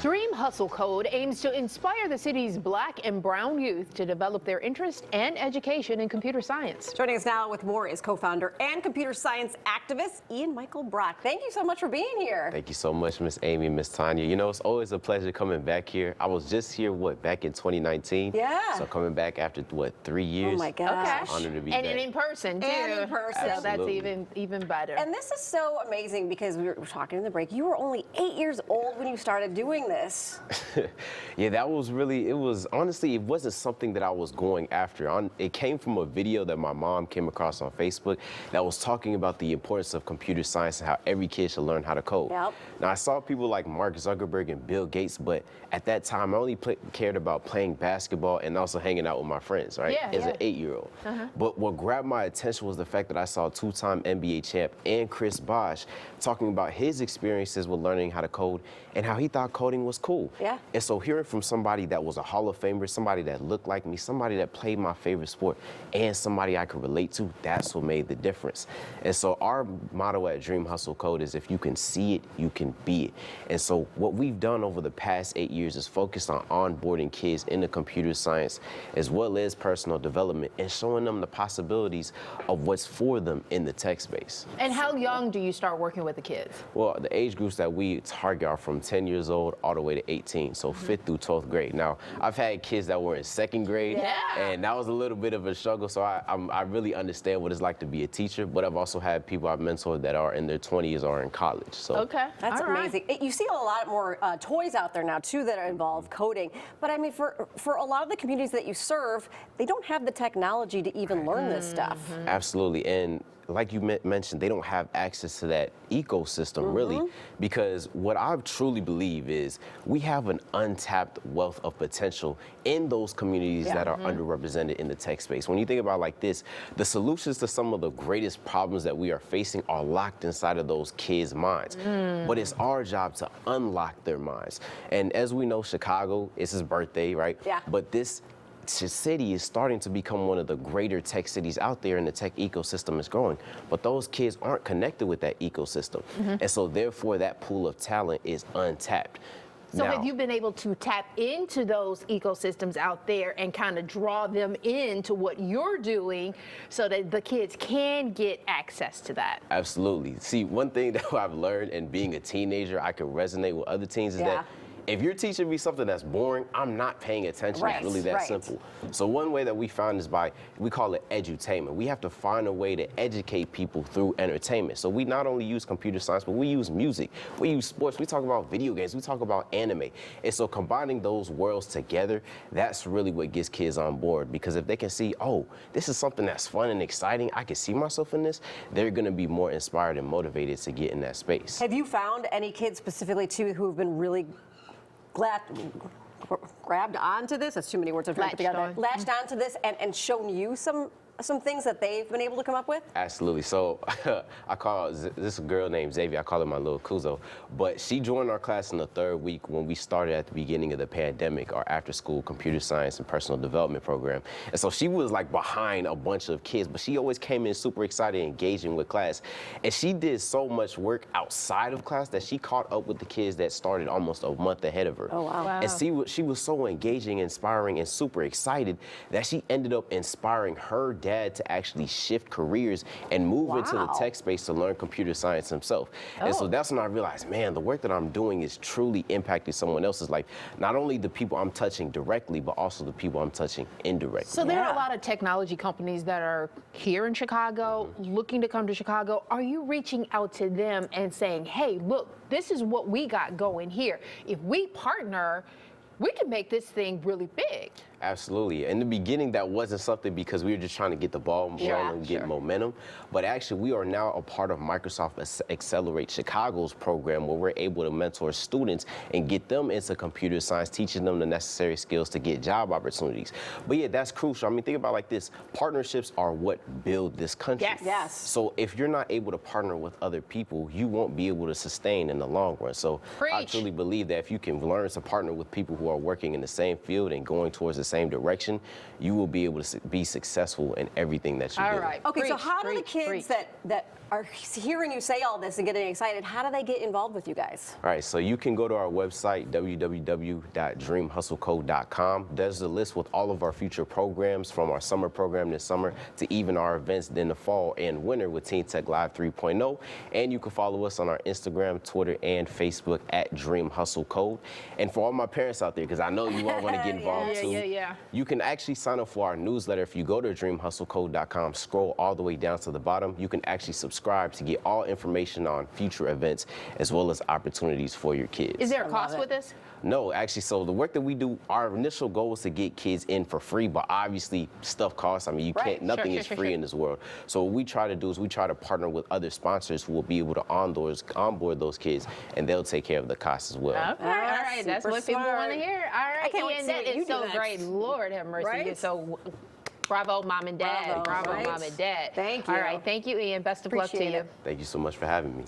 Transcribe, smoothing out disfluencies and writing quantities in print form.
Dream Hustle Code aims to inspire the city's Black and brown youth to develop their interest and education in computer science. Joining us now with more is co-founder and computer science activist Ian Michael Brock. Thank you so much for being here. Thank you so much, Miss Amy, Miss Tanya. You know, it's always a pleasure coming back here. I was just here, back in 2019? Yeah. So coming back after, 3 years? Oh my gosh. Okay. Honored to be and back. in person, too. And in person. So that's Absolutely. even better. And this is so amazing because we were talking in the break. You were only 8 years old when you started doing this. Yeah, that was really, honestly, it wasn't something that I was going after. It came from a video that my mom came across on Facebook that was talking about the importance of computer science and how every kid should learn how to code. Yep. Now, I saw people like Mark Zuckerberg and Bill Gates, but at that time, I only cared about playing basketball and also hanging out with my friends, right? Yeah, As yeah. an 8-year-old. But what grabbed my attention was the fact that I saw two-time NBA champ and Chris Bosh talking about his experiences with learning how to code and how he thought coding was cool. Yeah. And so hearing from somebody that was a Hall of Famer, somebody that looked like me, somebody that played my favorite sport, and somebody I could relate to, that's what made the difference. And so our motto at Dream Hustle Code is if you can see it, you can be it. And so what we've done over the past 8 years is focused on onboarding kids into computer science as well as personal development and showing them the possibilities of what's for them in the tech space. And how young do you start working with the kids? Well, the age groups that we target are from 10 years old all the way to 18, so 5th through 12th grade. Now, I've had kids that were in 2nd grade, Yeah. and that was a little bit of a struggle, so I really understand what it's like to be a teacher, but I've also had people I've mentored that are in their 20s or in college. So. Okay. That's All right. amazing. You see a lot more toys out there now, too, that involve coding. But I mean, for a lot of the communities that you serve, they don't have the technology to even learn this stuff. Absolutely, and like you mentioned, they don't have access to that ecosystem, really, because what I truly believe is we have an untapped wealth of potential in those communities that are underrepresented in the tech space. When you think about like this, the solutions to some of the greatest problems that we are facing are locked inside of those kids' minds. But it's our job to unlock their minds. And as we know, Chicago, it's his birthday, right? Yeah. But this city is starting to become one of the greater tech cities out there, and the tech ecosystem is growing. But those kids aren't connected with that ecosystem. And so therefore that pool of talent is untapped. So Now, have you been able to tap into those ecosystems out there and kind of draw them into what you're doing so that the kids can get access to that? Absolutely. See, one thing that I've learned in being a teenager, I can resonate with other teens, is that if you're teaching me something that's boring, I'm not paying attention. Right, It's really that simple. So one way that we found is we call it edutainment. We have to find a way to educate people through entertainment. So we not only use computer science, but we use music, we use sports, we talk about video games, we talk about anime. And so combining those worlds together, that's really what gets kids on board. Because if they can see, oh, this is something that's fun and exciting, I can see myself in this, they're gonna be more inspired and motivated to get in that space. Have you found any kids specifically, too, who have been really grabbed onto this? That's too many words I'm trying to put together. Latched onto this and shown you some things that they've been able to come up with? Absolutely. So I call this girl named Xavier, I call her my little Kuzo, but she joined our class in the 3rd week when we started at the beginning of the pandemic, our after school computer science and personal development program. And so she was like behind a bunch of kids, but she always came in super excited and engaging with class. And she did so much work outside of class that she caught up with the kids that started almost a month ahead of her. Oh, wow. And she was so engaging, inspiring, and super excited that she ended up inspiring her dad to actually shift careers and move into the tech space to learn computer science himself. And so that's when I realized, man, the work that I'm doing is truly impacting someone else's life. Not only the people I'm touching directly, but also the people I'm touching indirectly. So there are a lot of technology companies that are here in Chicago, looking to come to Chicago. Are you reaching out to them and saying, hey, look, this is what we got going here. If we partner, we can make this thing really big. Absolutely. In the beginning, that wasn't something because we were just trying to get the ball rolling and get momentum. But actually, we are now a part of Microsoft Accelerate Chicago's program where we're able to mentor students and get them into computer science, teaching them the necessary skills to get job opportunities. But yeah, that's crucial. I mean, think about it like this. Partnerships are what build this country. Yes. So if you're not able to partner with other people, you won't be able to sustain in the long run. So I truly believe that if you can learn to partner with people who are working in the same field and going towards the same direction, you will be able to be successful in everything that you do. All right. Okay, so Preach, how do the preach, kids preach. that are hearing you say all this and getting excited, how do they get involved with you guys? All right, so you can go to our website, www.dreamhustlecode.com. There's a list with all of our future programs, from our summer program this summer to even our events in the fall and winter with Teen Tech Live 3.0. And you can follow us on our Instagram, Twitter, and Facebook at Dream Hustle Code. And for all my parents out there, because I know you all want to get involved Yeah, too, yeah. you can actually sign up for our newsletter. If you go to dreamhustlecode.com, scroll all the way down to the bottom, you can actually subscribe to get all information on future events as well as opportunities for your kids. Is there a love cost it. with this? No, actually, so the work that we do, our initial goal is to get kids in for free, but obviously stuff costs. I mean, you Right. can't, nothing Sure, is sure, free sure. in this world. So what we try to do is we try to partner with other sponsors who will be able to onboard those kids, and they'll take care of the cost as well. Okay, all right. That's super what people want smart. to hear. All right, can't wait to Ian, see that what you is do so next. great. Lord have mercy. Right? You're so bravo, mom and dad. Bravo, Bravo, right? mom and dad. Thank All you. right, thank you, Ian. Best of luck to Appreciate you. it. Thank you so much for having me.